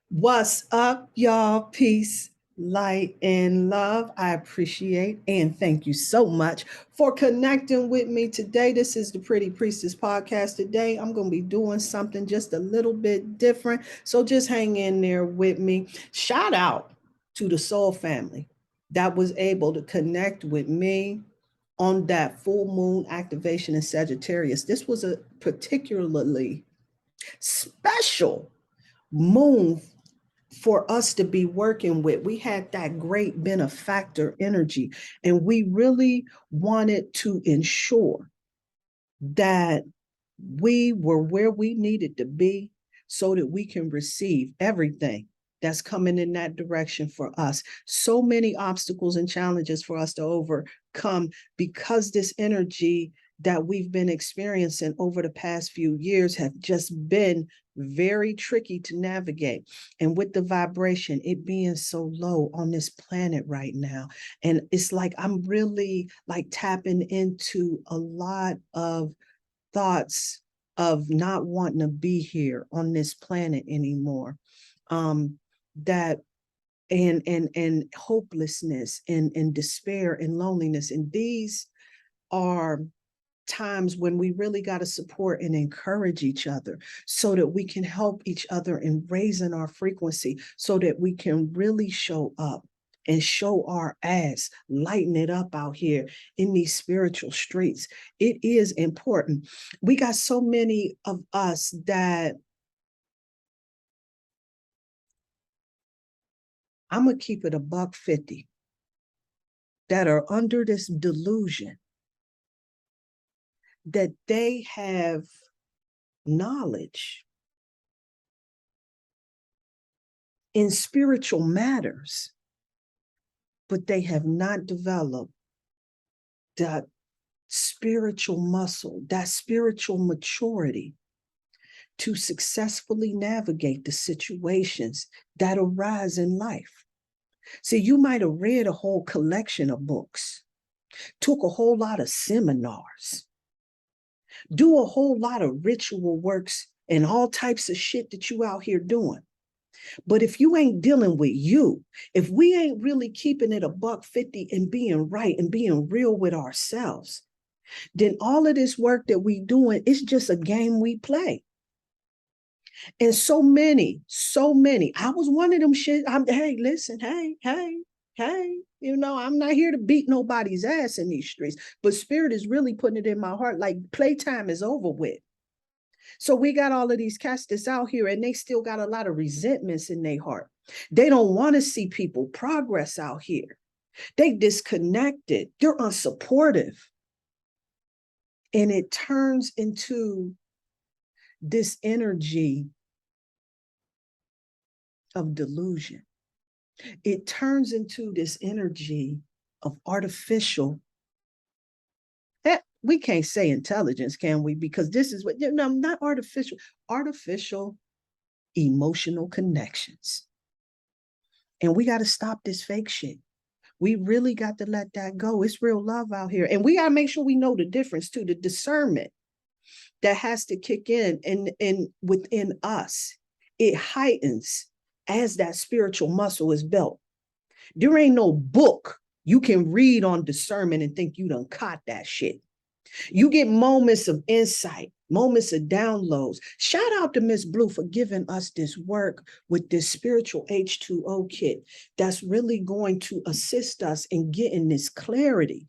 What's up, y'all? Peace, light, and love. I appreciate and thank you so much for connecting with me today. This is the Pretty Priestess Podcast. Today, I'm going to be doing something just a little bit different. So just hang in there with me. Shout out to the Soul family that was able to connect with me on that full moon activation in Sagittarius. This was a particularly special moon for us to be working with. We had that great benefactor energy, and we really wanted to ensure that we were where we needed to be so that we can receive everything that's coming in that direction for us. So many obstacles and challenges for us to overcome because this energy that we've been experiencing over the past few years have just been very tricky to navigate. And with the vibration, it being so low on this planet right now, and it's like I'm really like tapping into a lot of thoughts of not wanting to be here on this planet anymore. That and hopelessness and despair and loneliness. And these are times when we really got to support and encourage each other so that we can help each other in raising our frequency so that we can really show up and show our ass, lighten it up out here in these spiritual streets. It is important. We got so many of us that I'm going to keep it $150 that are under this delusion that they have knowledge in spiritual matters, but they have not developed that spiritual muscle, that spiritual maturity to successfully navigate the situations that arise in life. See, you might have read a whole collection of books, took a whole lot of seminars, do a whole lot of ritual works and all types of shit that you out here doing. But if you ain't dealing with you, if we ain't really keeping it $150 and being right and being real with ourselves, then all of this work that we doing is just a game we play. And so many, I was one of them shit. Hey, listen, hey, you know, I'm not here to beat nobody's ass in these streets, but spirit is really putting it in my heart. Like playtime is over with. So we got all of these cats that's out here and they still got a lot of resentments in their heart. They don't want to see people progress out here. They disconnected. They're unsupportive. And it turns into this energy of delusion. It turns into this energy of artificial. We can't say intelligence, can we? Because this is what, no, not artificial emotional connections. And we got to stop this fake shit. We really got to let that go. It's real love out here. And we got to make sure we know the difference too, the discernment that has to kick in and within us. It heightens as that spiritual muscle is built. There ain't no book you can read on discernment and think you done caught that shit. You get moments of insight, moments of downloads. Shout out to Miss Blue for giving us this work with this spiritual H2O kit that's really going to assist us in getting this clarity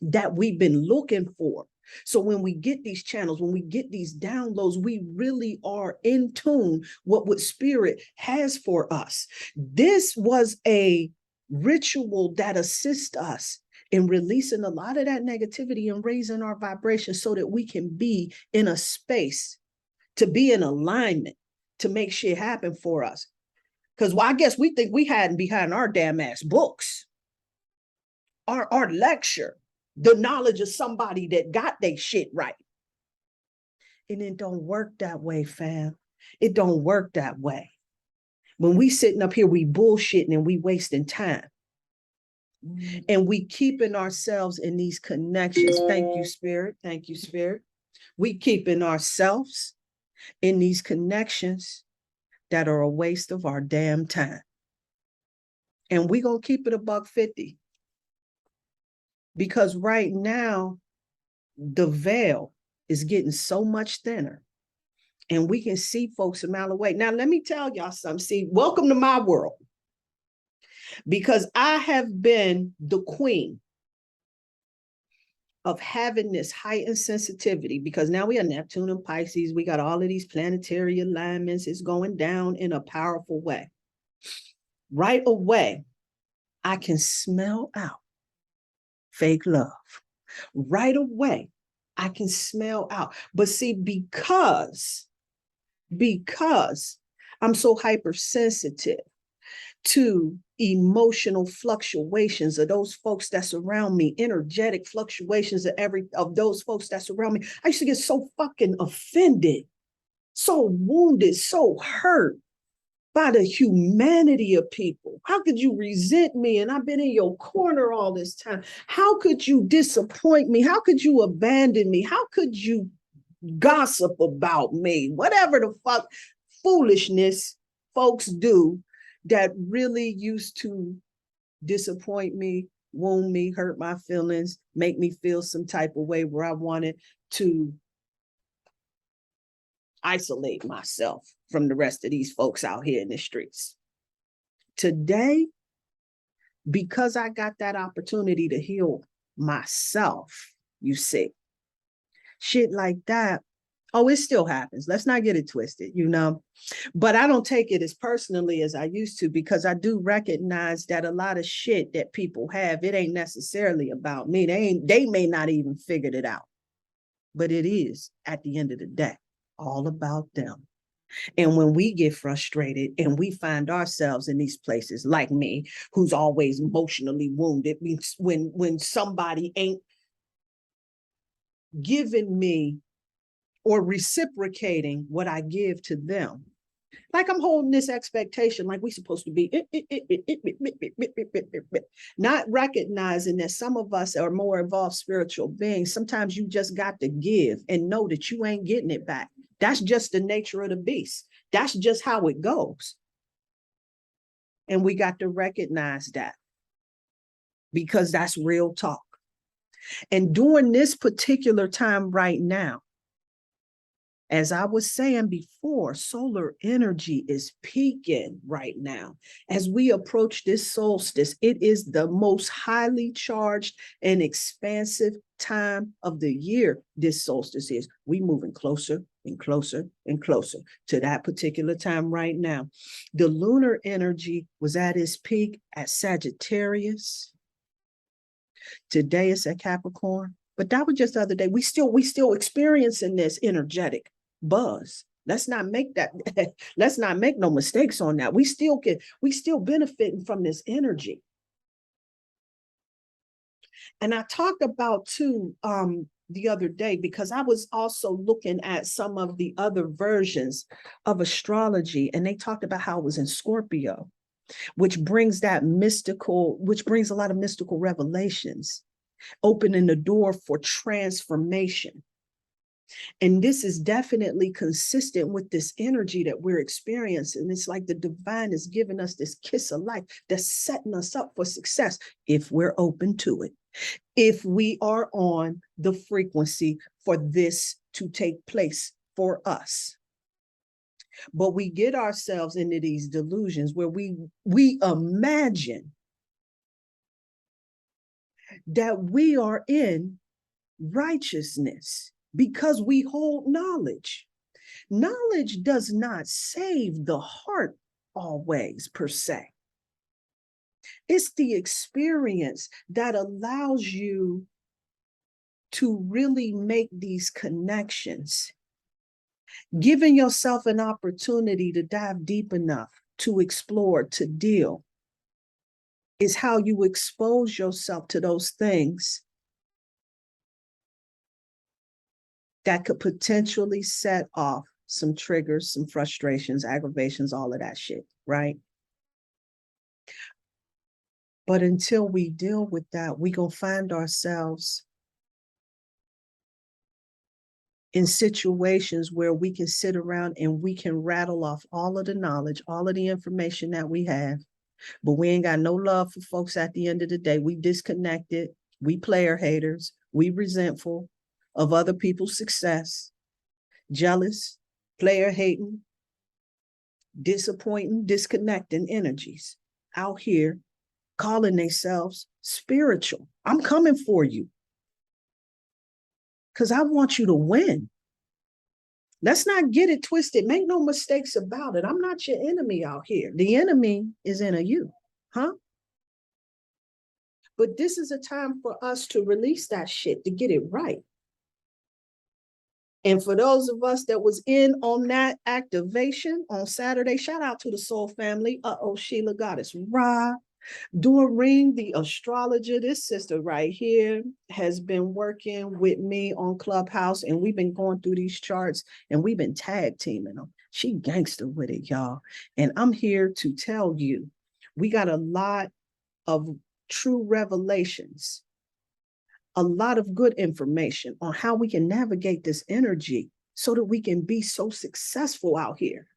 that we've been looking for. So when we get these channels, when we get these downloads, we really are in tune with what spirit has for us. This was a ritual that assists us in releasing a lot of that negativity and raising our vibration so that we can be in a space to be in alignment to make shit happen for us. Because I guess we think we hiding behind our damn ass books, our lecture, the knowledge of somebody that got their shit right. And it don't work that way, fam. It don't work that way. When we sitting up here, we bullshitting and we wasting time. And we keeping ourselves in these connections. Thank you, Spirit. Thank you, Spirit. We keeping ourselves in these connections that are a waste of our damn time. And we gonna keep it $150. Because right now, the veil is getting so much thinner. And we can see folks a mile away. Now, let me tell y'all something. See, welcome to my world. Because I have been the queen of having this heightened sensitivity, because now we are Neptune and Pisces. We got all of these planetary alignments. It's going down in a powerful way. Right away, I can smell out fake love. Right away, I can smell out. But see, because I'm so hypersensitive to emotional fluctuations of those folks that surround me, energetic fluctuations of those folks that surround me, I used to get so fucking offended, so wounded, so hurt by the humanity of people. How could you resent me? And I've been in your corner all this time. How could you disappoint me? How could you abandon me? How could you gossip about me? Whatever the fuck foolishness folks do that really used to disappoint me, wound me, hurt my feelings, make me feel some type of way where I wanted to isolate myself from the rest of these folks out here in the streets. Today, because I got that opportunity to heal myself, you see, shit like that, oh, it still happens. Let's not get it twisted, you know. But I don't take it as personally as I used to, because I do recognize that a lot of shit that people have, it ain't necessarily about me. They may not even figured it out. But it is, at the end of the day, all about them. And when we get frustrated and we find ourselves in these places, like me, who's always emotionally wounded, when somebody ain't giving me or reciprocating what I give to them. Like I'm holding this expectation like we're supposed to be, not recognizing that some of us are more evolved spiritual beings. Sometimes you just got to give and know that you ain't getting it back. That's just the nature of the beast. That's just how it goes. And we got to recognize that, because that's real talk. And during this particular time right now, as I was saying before, solar energy is peaking right now. As we approach this solstice, it is the most highly charged and expansive time of the year. This solstice is. We moving closer and closer and closer to that particular time right now. The lunar energy was at its peak at Sagittarius. Today it's at Capricorn. But that was just the other day. We still experiencing this energetic buzz. Let's not make no mistakes on that. We still benefiting from this energy. And I talked about too the other day, because I was also looking at some of the other versions of astrology, and they talked about how it was in Scorpio, which brings a lot of mystical revelations, opening the door for transformation. And this is definitely consistent with this energy that we're experiencing. It's like the divine is giving us this kiss of life that's setting us up for success if we're open to it, if we are on the frequency for this to take place for us. But we get ourselves into these delusions where we imagine that we are in righteousness because we hold knowledge. Knowledge does not save the heart always, per se. It's the experience that allows you to really make these connections, giving yourself an opportunity to dive deep enough to explore, to deal, is how you expose yourself to those things that could potentially set off some triggers, some frustrations, aggravations, all of that shit, right? But until we deal with that, we gonna find ourselves in situations where we can sit around and we can rattle off all of the knowledge, all of the information that we have, but we ain't got no love for folks at the end of the day. We disconnected, we player haters, we resentful of other people's success, jealous, player hating, disappointing, disconnecting energies out here calling themselves spiritual. I'm coming for you because I want you to win. Let's not get it twisted. Make no mistakes about it. I'm not your enemy out here. The enemy is in a you, huh? But this is a time for us to release that shit, to get it right. And for those of us that was in on that activation on Saturday, shout out to the Soul family. Sheila Goddess Ra, Doreen, the astrologer, this sister right here has been working with me on Clubhouse, and we've been going through these charts and we've been tag teaming them. She gangster with it, y'all. And I'm here to tell you, we got a lot of true revelations, a lot of good information on how we can navigate this energy so that we can be so successful out here.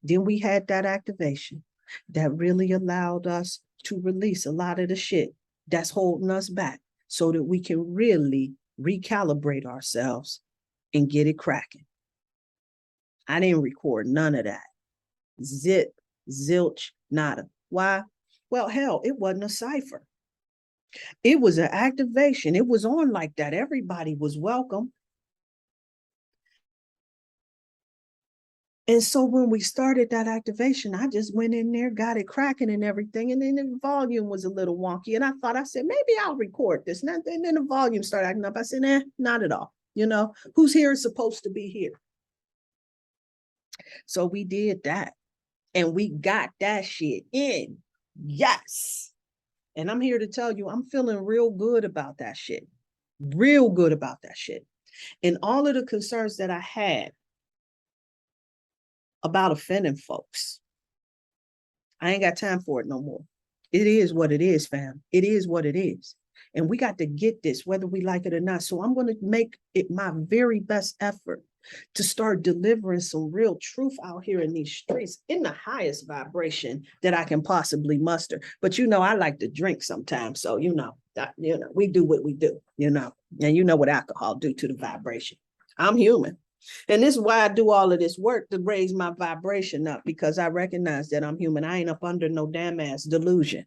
Then we had that activation that really allowed us to release a lot of the shit that's holding us back so that we can really recalibrate ourselves and get it cracking. I didn't record none of that. Zip, zilch, nada. Why? Well, hell, it wasn't a cipher. It was an activation. It was on like that. Everybody was welcome. And so when we started that activation, I just went in there, got it cracking and everything. And then the volume was a little wonky. And I said, maybe I'll record this. And then the volume started acting up. I said, not at all. You know, who's here is supposed to be here. So we did that. And we got that shit in. Yes. And I'm here to tell you, I'm feeling real good about that shit. Real good about that shit. And all of the concerns that I had about offending folks, I ain't got time for it no more. It is what it is, fam. It is what it is. And we got to get this, whether we like it or not. So I'm going to make it my very best effort to start delivering some real truth out here in these streets in the highest vibration that I can possibly muster. But you know, I like to drink sometimes. So, we do what we do, and you know what alcohol do to the vibration. I'm human. And this is why I do all of this work, to raise my vibration up, because I recognize that I'm human. I ain't up under no damn ass delusion.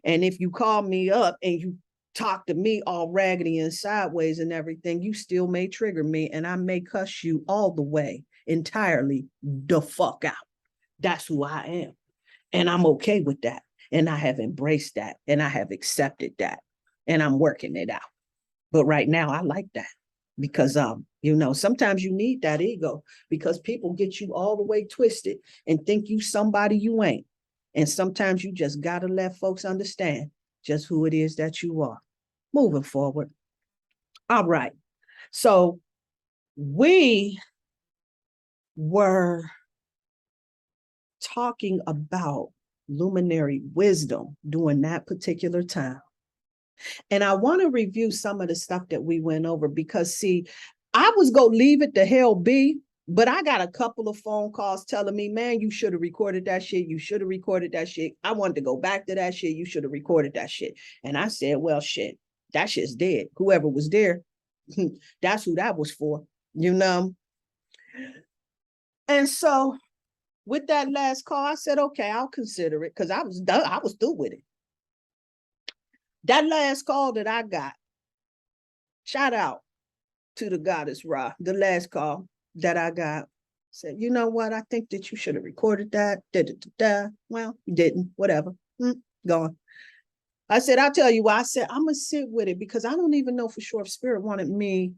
And if you call me up and you talk to me all raggedy and sideways and everything, you still may trigger me, and I may cuss you all the way entirely the fuck out. That's who I am. And I'm okay with that. And I have embraced that, and I have accepted that, and I'm working it out. But right now I like that, because sometimes you need that ego, because people get you all the way twisted and think you somebody you ain't. And sometimes you just got to let folks understand just who it is that you are. Moving forward. All right. So we were talking about luminary wisdom during that particular time. And I want to review some of the stuff that we went over, because, see, I was going to leave it the hell be, but I got a couple of phone calls telling me, man, you should have recorded that shit. You should have recorded that shit. I wanted to go back to that shit. You should have recorded that shit. And I said, well, shit, that shit's dead. Whoever was there, that's who that was for, And so with that last call, I said, okay, I'll consider it, because I was done. I was through with it. That last call that I got, shout out to the goddess Ra, the last call that I got, said, you know what? I think that you should have recorded that. Well, you didn't, whatever. Gone. I said, I'll tell you why. I said, I'm going to sit with it, because I don't even know for sure if Spirit wanted me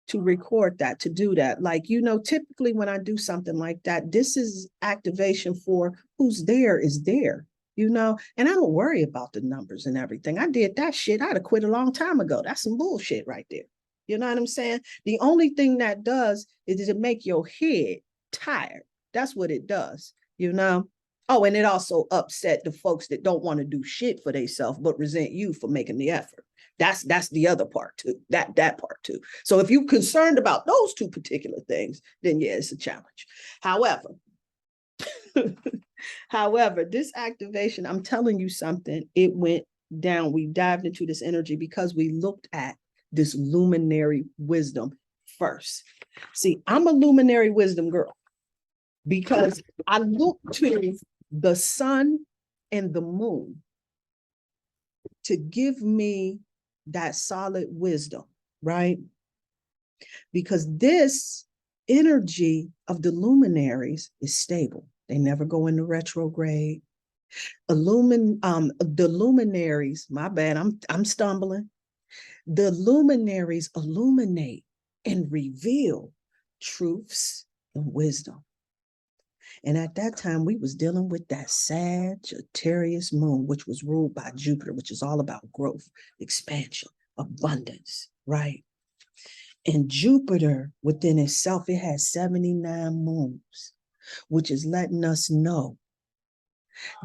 to record that, to do that. Like, typically when I do something like that, this is activation for who's there is there. And I don't worry about the numbers and everything. I did that shit. I'd have quit a long time ago. That's some bullshit right there. You know what I'm saying? The only thing that does is to make your head tired. That's what it does, Oh, and it also upset the folks that don't want to do shit for themselves, but resent you for making the effort. That's the other part too. That part too. So if you're concerned about those two particular things, then yeah, it's a challenge. However, however, this activation, I'm telling you something, it went down. We dived into this energy because we looked at this luminary wisdom first. See, I'm a luminary wisdom girl because I look to the sun and the moon to give me that solid wisdom, right? Because this energy of the luminaries is stable. They never go into retrograde. The luminaries, my bad, I'm stumbling. The luminaries illuminate and reveal truths and wisdom. And at that time, we was dealing with that Sagittarius moon, which was ruled by Jupiter, which is all about growth, expansion, abundance, right? And Jupiter within itself, it has 79 moons, which is letting us know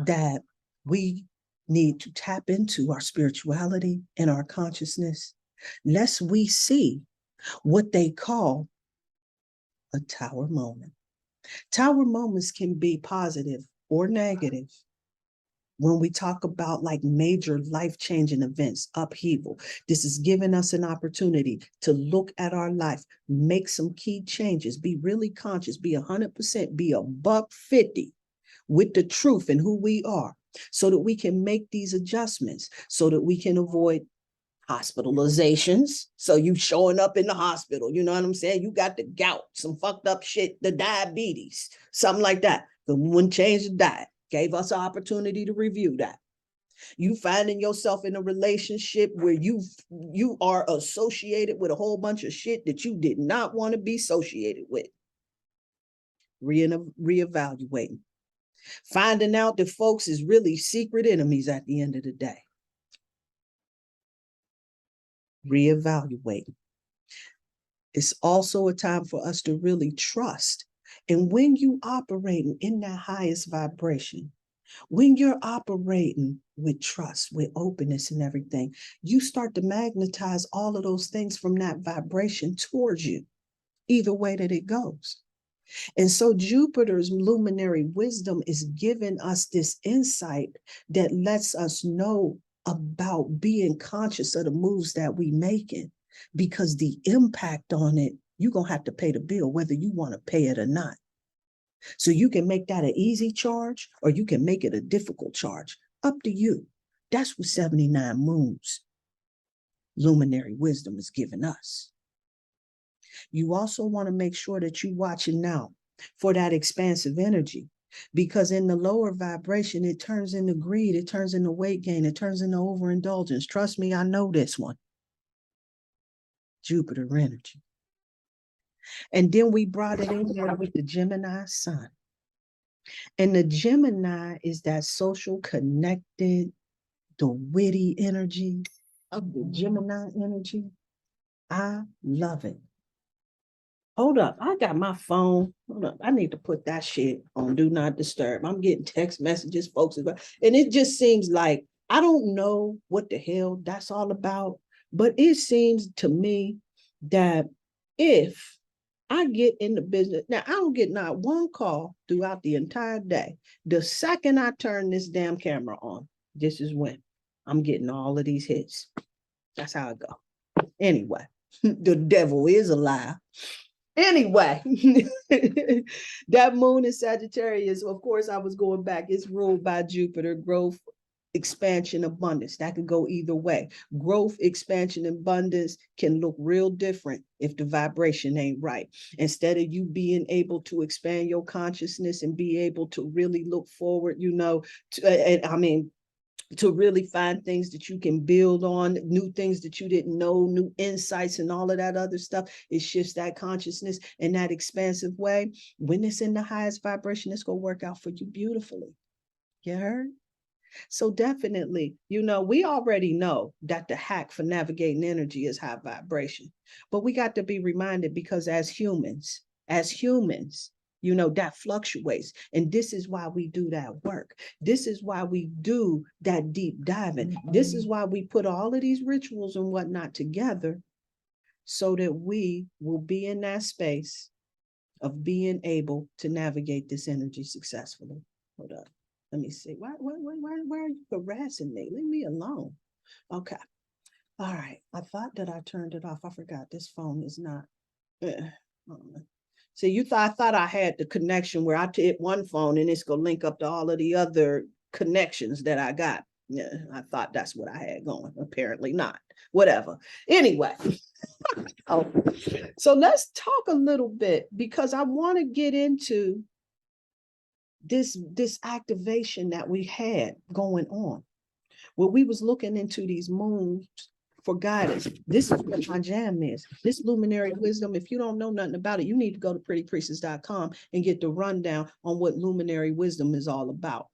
that we need to tap into our spirituality and our consciousness, lest we see what they call a tower moment. Tower moments can be positive or negative. When we talk about like major life-changing events, upheaval, this is giving us an opportunity to look at our life, make some key changes, be really conscious, be 100%, be a $150 with the truth and who we are, so that we can make these adjustments, so that we can avoid hospitalizations. So you showing up in the hospital, you know what I'm saying? You got the gout, some fucked up shit, the diabetes, something like that. The one changed the diet, gave us an opportunity to review that. You finding yourself in a relationship where you are associated with a whole bunch of shit that you did not want to be associated with. Reevaluating. Finding out that folks is really secret enemies at the end of the day. Reevaluating. It's also a time for us to really trust. And when you operating in that highest vibration, when you're operating with trust, with openness and everything, you start to magnetize all of those things from that vibration towards you, either way that it goes. And so Jupiter's luminary wisdom is giving us this insight that lets us know about being conscious of the moves that we making, because the impact on it, you're going to have to pay the bill, whether you want to pay it or not. So you can make that an easy charge or you can make it a difficult charge. Up to you. That's what 79 moons luminary wisdom is giving us. You also want to make sure that you're watching now for that expansive energy, because in the lower vibration, it turns into greed, it turns into weight gain, it turns into overindulgence. Trust me, I know this one. Jupiter energy. And then we brought it in there with the Gemini sun. And the Gemini is that social, connected, the witty energy of the Gemini energy. I love it. Hold up, I got my phone. Hold up, I need to put that shit on Do Not Disturb. I'm getting text messages, folks, and it just seems like, I don't know what the hell that's all about, but it seems to me that if I get in the business, now I don't get not one call throughout the entire day. The second I turn this damn camera on, this is when I'm getting all of these hits. That's how it go. Anyway, the devil is a lie. Anyway, that moon in Sagittarius, of course, I was going back. It's ruled by Jupiter, growth, expansion, abundance. That could go either way. Growth, expansion, abundance can look real different if the vibration ain't right. Instead of you being able to expand your consciousness and be able to really look forward, to really find things that you can build on, new things that you didn't know, new insights and all of that other stuff. It shifts that consciousness in that expansive way. When it's in the highest vibration, it's going to work out for you beautifully. You heard? So definitely, we already know that the hack for navigating energy is high vibration, but we got to be reminded, because as humans, You know, that fluctuates. And this is why we do that work. This is why we do that deep diving. This is why we put all of these rituals and whatnot together, so that we will be in that space of being able to navigate this energy successfully. Hold up. Let me see. Why are you harassing me? Leave me alone. Okay. All right. I thought that I turned it off. I forgot this phone is not. See, I thought I had the connection where I hit one phone and it's going to link up to all of the other connections that I got. Yeah, I thought that's what I had going. Apparently not. Whatever. Anyway. Oh, so let's talk a little bit, because I want to get into this activation that we had going on, where we was looking into these moons for guidance. This is what my jam is. This luminary wisdom. If you don't know nothing about it, you need to go to prettypriestess.com and get the rundown on what luminary wisdom is all about.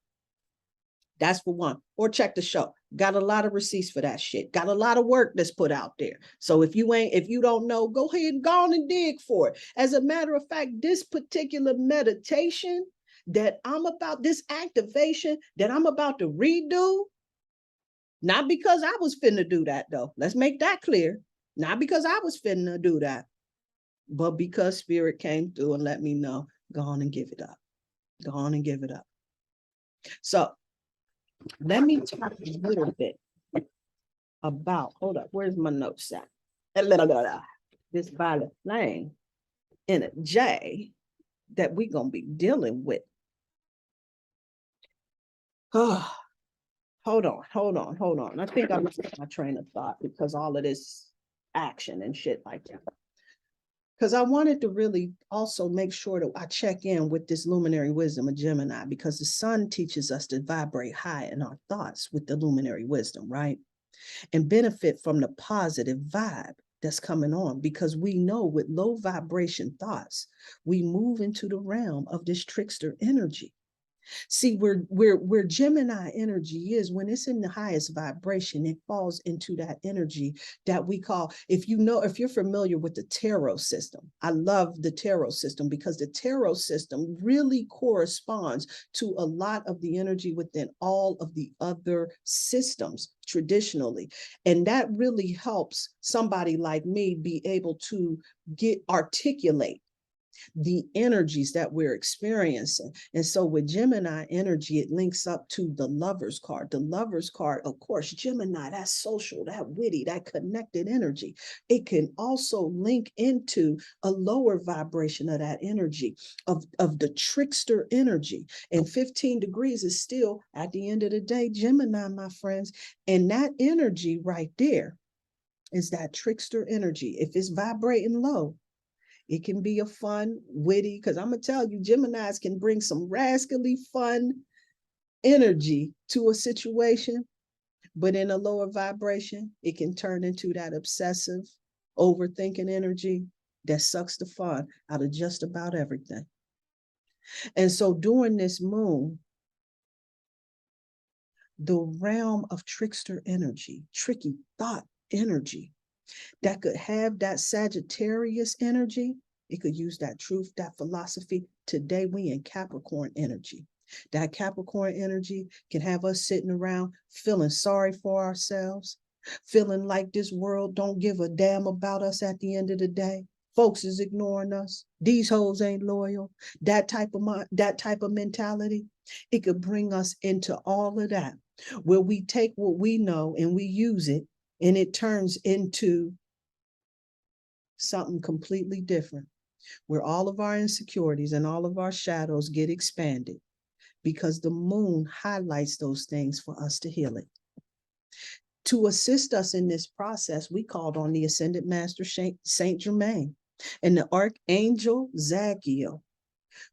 That's for one. Or check the show. Got a lot of receipts for that shit. Got a lot of work that's put out there. So if you don't know, go ahead and go on and dig for it. As a matter of fact, this particular meditation that this activation that I'm about to redo, not because I was finna do that though. Let's make that clear. Not because I was finna do that, but because Spirit came through and let me know, go on and give it up. Go on and give it up. So let me talk a little bit about, hold up, where's my notes at? This violet flame in a J that we're going to be dealing with. Oh, hold on. I think I lost my train of thought because all of this action and shit like that. Because I wanted to really also make sure that I check in with this luminary wisdom of Gemini, because the sun teaches us to vibrate high in our thoughts with the luminary wisdom, right? And benefit from the positive vibe that's coming on, because we know with low vibration thoughts, we move into the realm of this trickster energy. See, where Gemini energy is, when it's in the highest vibration, it falls into that energy that we call, if you're familiar with the tarot system, I love the tarot system because the tarot system really corresponds to a lot of the energy within all of the other systems traditionally. And that really helps somebody like me be able to articulate the energies that we're experiencing. And so with Gemini energy, it links up to the Lover's card. The Lover's card, of course, Gemini, that social, that witty, that connected energy. It can also link into a lower vibration of that energy, of the trickster energy. And 15 degrees is still, at the end of the day, Gemini, my friends. And that energy right there is that trickster energy. If it's vibrating low, it can be a fun, witty, because I'm going to tell you, Geminis can bring some rascally fun energy to a situation, but in a lower vibration, it can turn into that obsessive, overthinking energy that sucks the fun out of just about everything. And so during this moon, the realm of trickster energy, tricky thought energy, that could have that Sagittarius energy. It could use that truth, that philosophy. Today, we in Capricorn energy. That Capricorn energy can have us sitting around feeling sorry for ourselves, feeling like this world don't give a damn about us at the end of the day. Folks is ignoring us. These hoes ain't loyal. That type of mentality. It could bring us into all of that, where we take what we know and we use it, and it turns into something completely different, where all of our insecurities and all of our shadows get expanded, because the moon highlights those things for us to heal it. To assist us in this process, we called on the Ascended Master Saint Germain and the Archangel Zadkiel,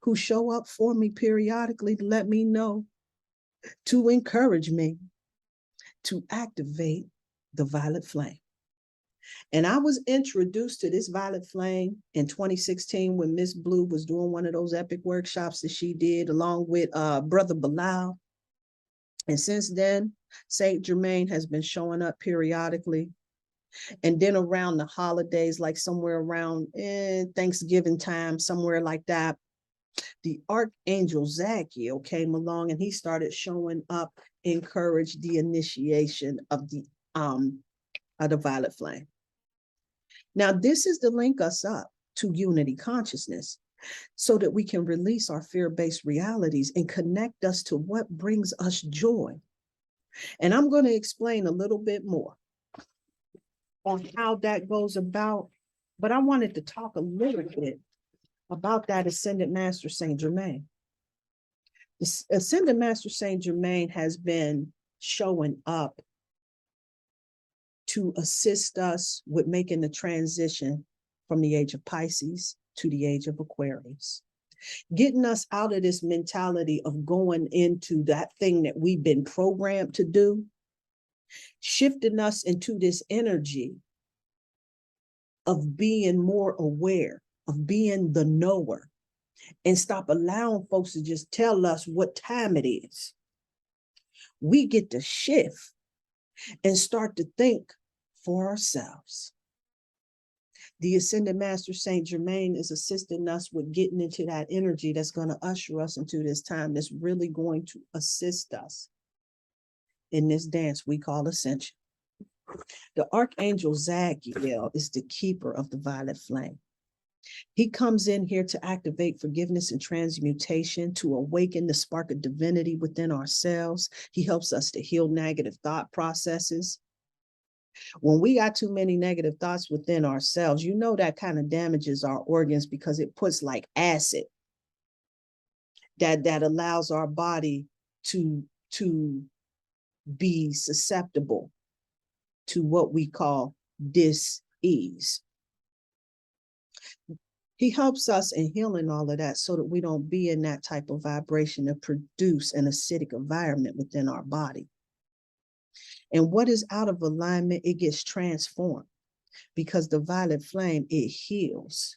who show up for me periodically to let me know, to encourage me to activate the violet flame. And I was introduced to this violet flame in 2016 when Miss Blue was doing one of those epic workshops that she did along with Brother Bilal. And since then, Saint Germain has been showing up periodically. And then around the holidays, like somewhere around Thanksgiving time, somewhere like that, The archangel Zadkiel came along and he started showing up, encouraged the initiation of the violet flame. Now, this is to link us up to unity consciousness so that we can release our fear-based realities and connect us to what brings us joy. And I'm going to explain a little bit more on how that goes about, but I wanted to talk a little bit about that Ascended Master Saint Germain. The Ascended Master Saint Germain has been showing up to assist us with making the transition from the age of Pisces to the age of Aquarius, getting us out of this mentality of going into that thing that we've been programmed to do, shifting us into this energy of being more aware, of being the knower, and stop allowing folks to just tell us what time it is. We get to shift and start to think for ourselves. The Ascended Master Saint Germain is assisting us with getting into that energy that's going to usher us into this time that's really going to assist us in this dance we call ascension. The Archangel Zadkiel is the keeper of the violet flame. He comes in here to activate forgiveness and transmutation, to awaken the spark of divinity within ourselves. He helps us to heal negative thought processes. When we got too many negative thoughts within ourselves, you know that kind of damages our organs because it puts like acid that allows our body to be susceptible to what we call dis-ease. He helps us in healing all of that so that we don't be in that type of vibration to produce an acidic environment within our body. And what is out of alignment, it gets transformed because the violet flame, it heals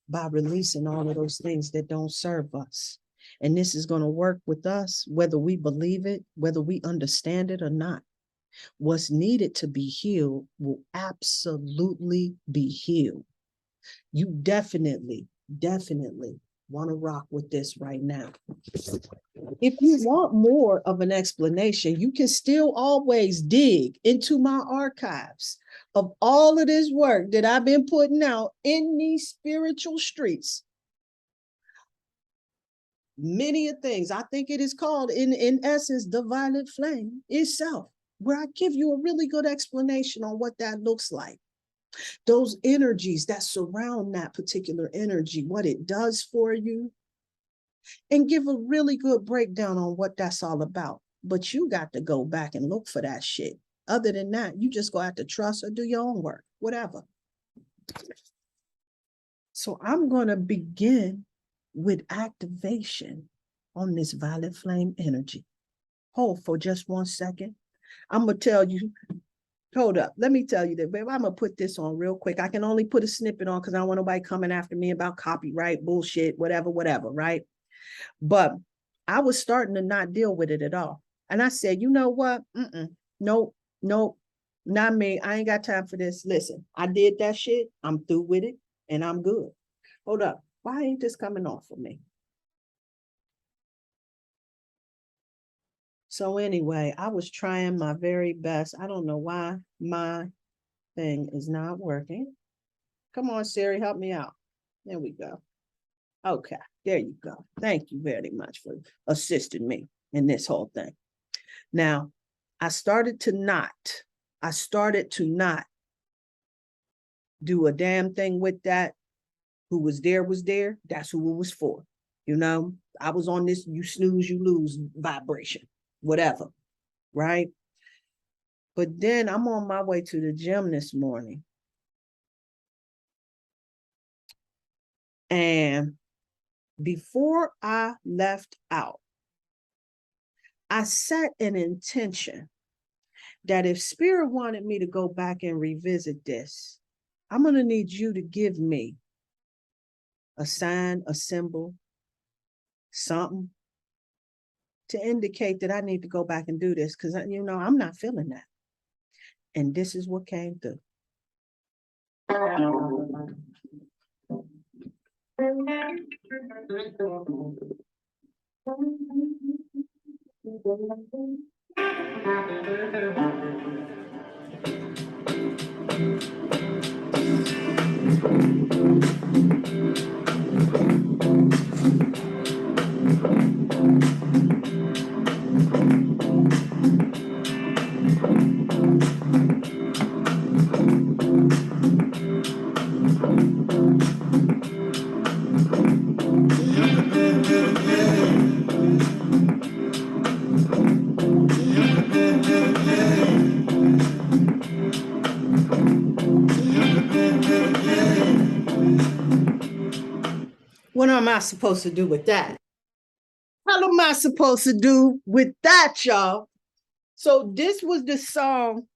by releasing all of those things that don't serve us. And this is going to work with us, whether we believe it, whether we understand it or not. What's needed to be healed will absolutely be healed. You definitely want to rock with this right now. If you want more of an explanation, you can still always dig into my archives of all of this work that I've been putting out in these spiritual streets. Many of things, I think it is called in essence, the violet flame itself, where I give you a really good explanation on what that looks like. Those energies that surround that particular energy, what it does for you, and give a really good breakdown on what that's all about. But you got to go back and look for that shit. Other than that, you just go have to trust or do your own work, whatever. So I'm going to begin with activation on this violet flame energy. Hold for just 1 second. I'm going to tell you, hold up. Let me tell you that, babe, I'm going to put this on real quick. I can only put a snippet on because I don't want nobody coming after me about copyright, bullshit, whatever, right? But I was starting to not deal with it at all. And I said, you know what? Nope, not me. I ain't got time for this. Listen, I did that shit. I'm through with it and I'm good. Hold up. Why ain't this coming off for me? So anyway, I was trying my very best. I don't know why my thing is not working. Come on, Siri, help me out. There we go. Okay, there you go. Thank you very much for assisting me in this whole thing. Now, I started to not do a damn thing with that. Who was there was there. That's who it was for. You know, I was on this you snooze, you lose vibration, whatever, right? But then I'm on my way to the gym this morning. And before I left out, I set an intention that if Spirit wanted me to go back and revisit this, I'm going to need you to give me a sign, a symbol, something to indicate that I need to go back and do this because, you know, I'm not feeling that. And this is what came through. What am I supposed to do with that? How am I supposed to do with that, y'all? So this was the song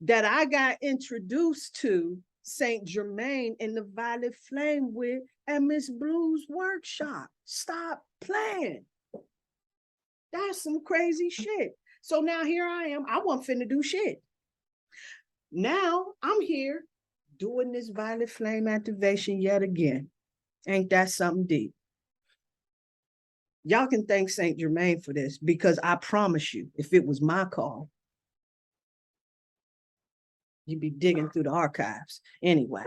that I got introduced to Saint Germain and the Violet Flame with at Miss Blue's workshop. Stop playing. That's some crazy shit. So now here I am. I wasn't finna do shit. Now I'm here doing this Violet Flame activation yet again. Ain't that something deep? Y'all can thank Saint Germain for this, because I promise you, if it was my call, you'd be digging through the archives. Anyway.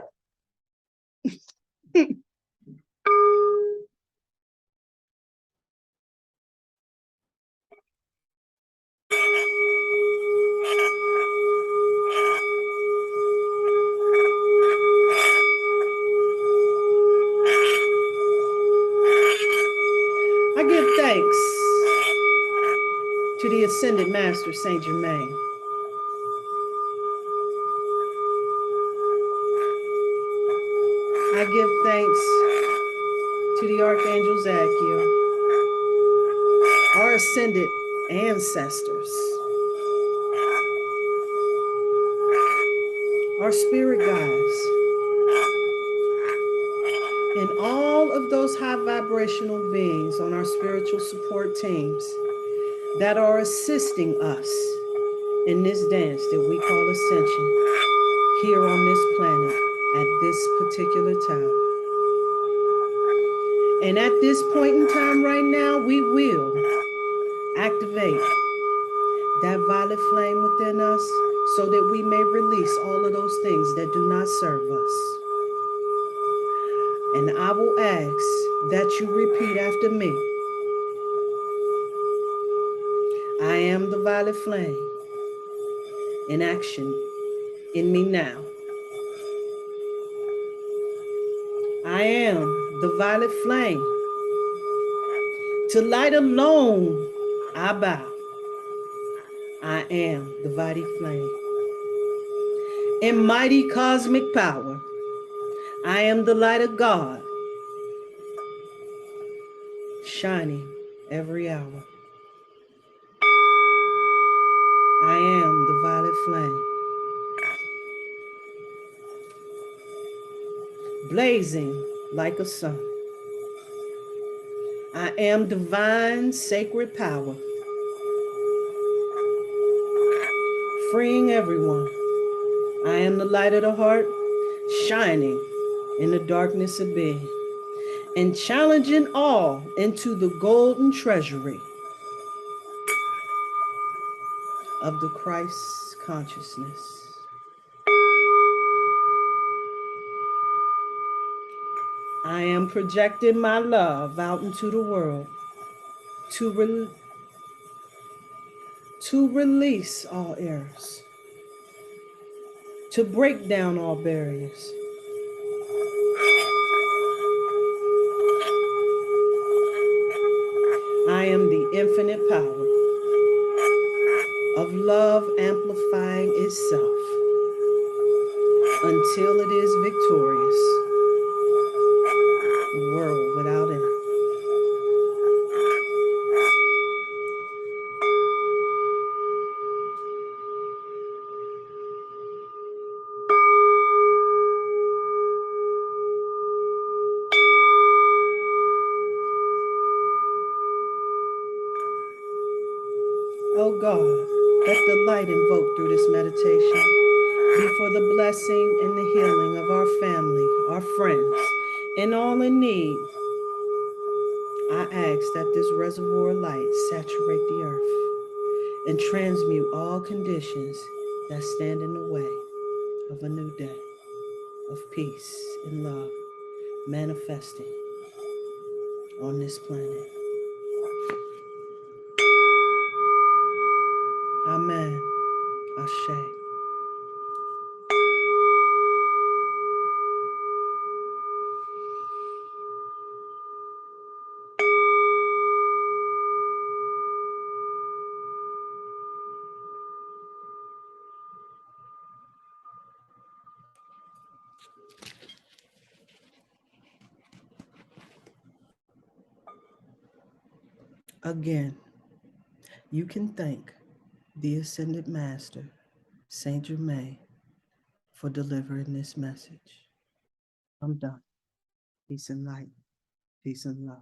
I give thanks to the Ascended Master Saint Germain. I give thanks to the Archangel Zadkiel, our ascended ancestors, our spirit guides, and all of those high vibrational beings on our spiritual support teams that are assisting us in this dance that we call ascension here on this planet at this particular time. And at this point in time right now, we will activate that violet flame within us so that we may release all of those things that do not serve us. And I will ask that you repeat after me. I am the violet flame in action in me now. I am the violet flame. To light alone, I bow. I am the violet flame. In mighty cosmic power, I am the light of God, shining every hour. I am the violet flame, blazing like a sun. I am divine sacred power, freeing everyone. I am the light of the heart, shining in the darkness of being, and challenging all into the golden treasury of the Christ consciousness. I am projecting my love out into the world to release all errors, to break down all barriers. I am the infinite power of love amplifying itself until it is victorious, world without end. Oh God, let the light invoked through this meditation be for the blessing and the healing of our family, our friends, and all in need, I ask that this reservoir light saturate the earth and transmute all conditions that stand in the way of a new day of peace and love manifesting on this planet. Amen. Ashe. Again, you can thank the Ascended Master, Saint Germain, for delivering this message. I'm done. Peace and light. Peace and love.